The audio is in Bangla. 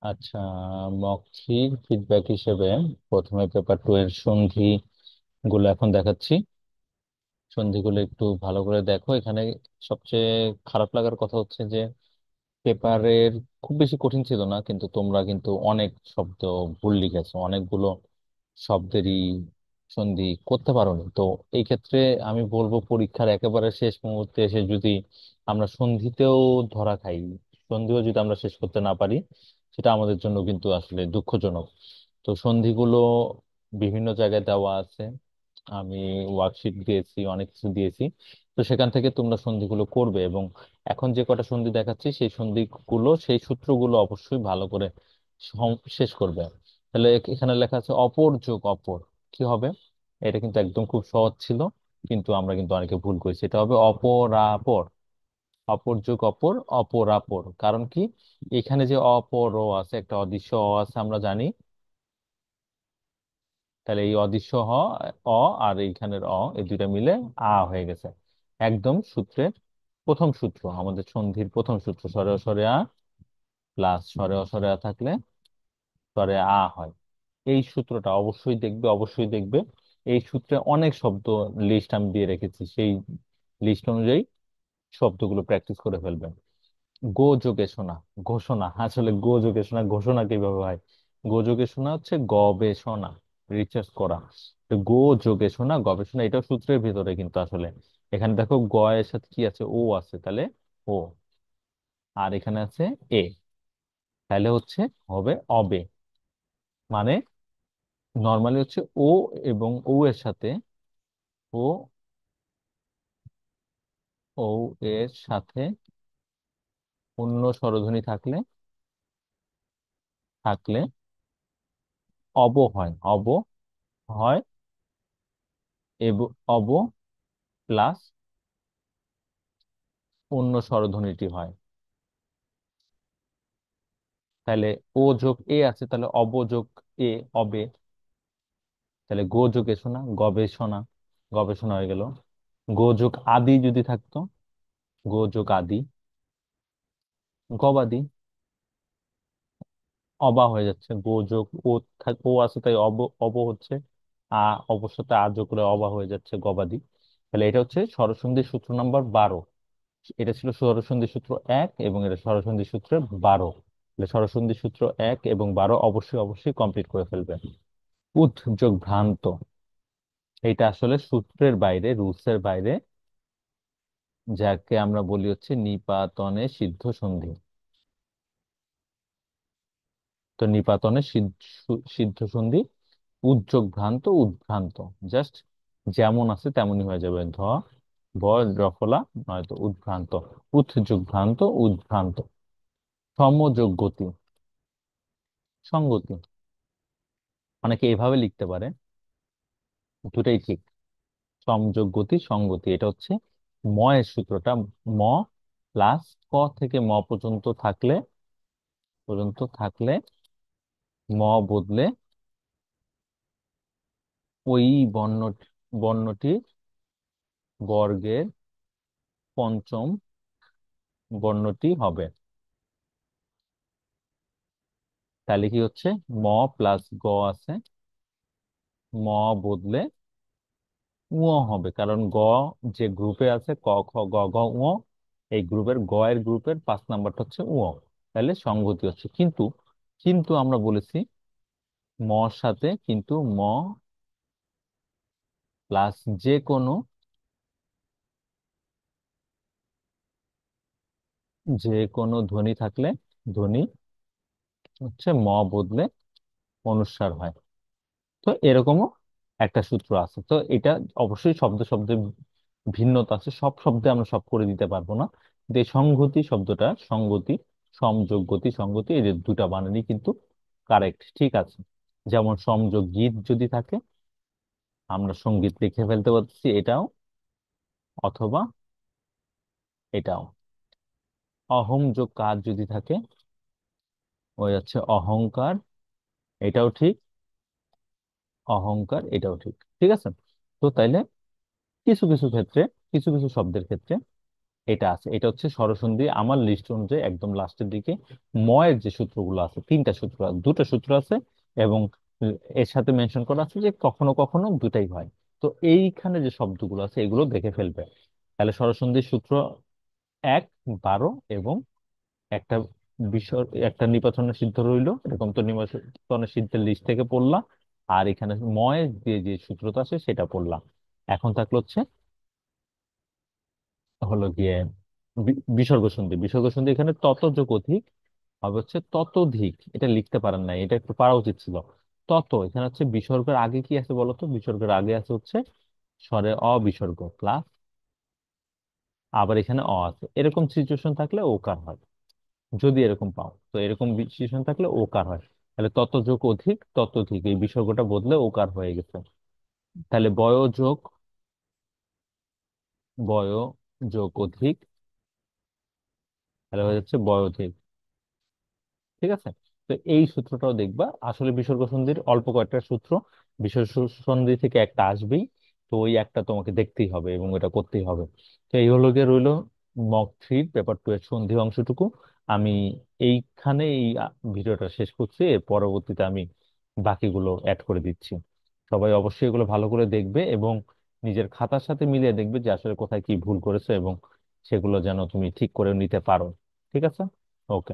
আচ্ছা, মক থ্রির ফিডব্যাক হিসেবে প্রথমে পেপার টু এর সন্ধি গুলো এখন দেখাচ্ছি। সন্ধিগুলো একটু ভালো করে দেখো। এখানে সবচেয়ে খারাপ লাগার কথা হচ্ছে যে পেপারের খুব বেশি কঠিন ছিল না, কিন্তু তোমরা কিন্তু অনেক শব্দ ভুল লিখেছো, অনেকগুলো শব্দেরই সন্ধি করতে পারোনি। তো এই ক্ষেত্রে আমি বলবো পরীক্ষার একেবারে শেষ মুহূর্তে এসে যদি আমরা সন্ধিতেও ধরা খাই, সন্ধিও যদি আমরা শেষ করতে না পারি, সেটা আমাদের জন্য কিন্তু আসলে দুঃখজনক। তো সন্ধিগুলো বিভিন্ন জায়গায় দেওয়া আছে, আমি ওয়ার্কশিট দিয়েছি, অনেক কিছু দিয়েছি। তো সেখান থেকে তোমরা সন্ধিগুলো করবে, এবং এখন যে কটা সন্ধি দেখাচ্ছি সেই সন্ধিগুলো, সেই সূত্রগুলো অবশ্যই ভালো করে শেষ করবে। তাহলে এখানে লেখা আছে অপর যোগ অপর, কি হবে? এটা কিন্তু একদম খুব সহজ ছিল, কিন্তু আমরা কিন্তু অনেকে ভুল করেছি। এটা হবে অপরাপর। অপর যোগ অপর, অপরাপর। কারণ কি? এখানে যে অপর ও আছে, একটা অদৃশ্য অ আছে আমরা জানি। তাহলে এই অদৃশ্য অ আর এইখানের এই দুইটা মিলে হয়ে গেছে। একদম সূত্রের প্রথম সূত্র, আমাদের সন্ধির প্রথম সূত্র, স্বরে অস্বরে প্লাস স্বরে অস্বরে থাকলে স্বরে হয়। এই সূত্রটা অবশ্যই দেখবে, অবশ্যই দেখবে। এই সূত্রে অনেক শব্দ লিস্ট আমি দিয়ে রেখেছি, সেই লিস্ট অনুযায়ী শব্দগুলো প্র্যাকটিস করে ফেলবেন। গো যোগে শোনা, ঘোষণা। আসলে গো যোগে শোনা, ঘোষণা কিভাবে হয়? গো যোগে শোনা হচ্ছে গবেষণা, রিসার্চ করা। তো গো যোগে শোনা গবেষণা, এটাও সূত্রের ভিতরে কিন্তু আসলে। এখানে দেখো গ এর সাথে কি আছে? ও আছে, তাহলে ও। আর এখানে আছে এ, তাহলে হচ্ছে হবে অবে। মানে নর্মালি হচ্ছে ও এবং ও এর সাথে, ও ও এর সাথে অন্য স্বরধ্বনি থাকলে থাকলে অব হয়, অব হয়, অব প্লাস অন্য স্বরধ্বনিটি হয়। তাহলে ও যোগ এ আছে, তাহলে অব যোগ এ, অবে। তাহলে গো যোগে শোনা, গবেষণা, গবেষণা হয়ে গেল। গো যোগ আদি যদি থাকতো, গো যোগ আদি, গবাদি। অবা হয়ে যাচ্ছে, গো যোগ ও ও আছে তাই অব, অব হচ্ছে আ, অবর সাথে যোগ করে অবা হয়ে যাচ্ছে গবাদি। তাহলে এটা হচ্ছে স্বরসন্ধি সূত্র নাম্বার 12। এটা ছিল স্বরসন্ধি সূত্র 1, এবং এটা স্বরসন্ধি সূত্র 12। তাহলে স্বরসন্ধি সূত্র 1 এবং 12 অবশ্যই অবশ্যই কমপ্লিট করে ফেলবেন। উদ যোগ ভ্রান্ত, এটা আসলে সূত্রের বাইরে, রুলস এর বাইরে, যাকে আমরা বলি হচ্ছে নিপাতনে সিদ্ধ সন্ধি। তো নিপাতনে সিদ্ধ সন্ধি, উদ্যোগ ভ্রান্ত, উদ্ভ্রান্ত, জাস্ট যেমন আছে তেমনই হয়ে যাবে। ভ রফলা, নয়তো উদ্ভ্রান্ত। যোগ ভ্রান্ত, উদ্ভ্রান্ত। সমযোগ গতি, সঙ্গতি। অনেকে এভাবে লিখতে পারে, দুটাই ঠিক। সমযোগ গতি, সঙ্গতি, এটা হচ্ছে ময়ের সূত্রটা। ম প্লাস ক থেকে ম পর্যন্ত থাকলে ম বদলে ওই বর্ণ বর্ণটি বর্গের পঞ্চম বর্ণটি হবে। তাহলে কি হচ্ছে? ম প্লাস গ আছে, ম বদলে উ হবে, কারণ গ যে গ্রুপে আছে, ক খ গ ঘ ঙ, এই গ্রুপের গ এর গ্রুপের 5 নাম্বারটা হচ্ছে উ। তাহলে সংগতি হচ্ছে। কিন্তু কিন্তু আমরা বলেছি মর সাথে কিন্তু ম প্লাস যে কোনো, যে কোনো ধ্বনি থাকলে ধ্বনি হচ্ছে ম বদলে অনুস্বার হয়। তো এরকমও একটা সূত্র আছে। তো এটা অবশ্যই শব্দ শব্দে ভিন্নতা আছে, সব শব্দে আমরা সব করে দিতে পারবো না। কিন্তু এই সংহতি শব্দটা, সংগতি, সমযোগ গতি, সংগতি, এই যে দুটা বানানই কিন্তু কারেক্ট, ঠিক আছে। যেমন সমযোগ গীত যদি থাকে, আমরা সঙ্গীত লিখে ফেলতে পারছি এটাও, অথবা এটাও। অহং যোগ কার যদি থাকে, ওই হচ্ছে অহংকার, এটাও ঠিক। অহংকার, এটাও ঠিক, ঠিক আছে। তো তাইলে কিছু কিছু ক্ষেত্রে, কিছু কিছু শব্দের ক্ষেত্রে এটা আছে, এটা হচ্ছে স্বরসন্ধি আমার লিস্ট অনুযায়ী একদম লাস্টের দিকে। ময়ের যে সূত্রগুলো আছে, তিনটা সূত্র, দুটো সূত্র আছে, এবং এর সাথে মেনশন করা আছে যে কখনো কখনো দুটাই হয়। তো এইখানে যে শব্দগুলো আছে এগুলো দেখে ফেলবে। তাহলে স্বরসন্ধির সূত্র 1, 12 এবং একটা একটা নিপাতনের সিদ্ধ রইলো, এরকম তো নিপাতনের সিদ্ধের লিস্ট থেকে পড়লাম। আর এখানে ময় দিয়ে যে সূত্রটা আছে সেটা পড়লাম। এখন থাকলো হচ্ছে হলো গিয়ে বিসর্গ সন্ধি। বিসর্গ সন্ধি এখানে তত যোগ অধিক হবে হচ্ছে ততোধিক। এটা লিখতে পারেন না, এটা একটু পারা উচিত ছিল। তত এখানে হচ্ছে বিসর্গের আগে কি আছে বলতো? বিসর্গের আগে আছে হচ্ছে স্বরে অবিসর্গ প্লাস, আবার এখানে অ আছে। এরকম সিচুয়েশন থাকলে ওকার হয়। যদি এরকম পাও, তো এরকম সিচুয়েশন থাকলে ওকার হয়। তাহলে তত যোগ অধিক ততোধিক, এই বিসর্গটা বদলে ওকার হয়ে গেছে। তাহলে বয় যোগ বয় যোগ অধিক, তাহলে হয়ে যাচ্ছে বয়োধিক। ঠিক আছে? তো এই সূত্রটাও দেখবা, আসলে বিসর্গ সন্ধির অল্প কয়েকটা সূত্র, বিসর্গ সন্ধি থেকে একটা আসবেই। তো ওই একটা তোমাকে দেখতেই হবে এবং এটা করতেই হবে। তো এই হলো গিয়ে রইলো মক 3 পেপার 2 এর সন্ধি অংশটুকু। আমি এইখানে ভিডিওটা শেষ করছি, এর পরবর্তীতে আমি বাকিগুলো অ্যাড করে দিচ্ছি। সবাই অবশ্যই এগুলো ভালো করে দেখবে এবং নিজের খাতার সাথে মিলিয়ে দেখবে যে আসলে কোথায় কি ভুল করেছে, এবং সেগুলো যেন তুমি ঠিক করে নিতে পারো। ঠিক আছে? ওকে।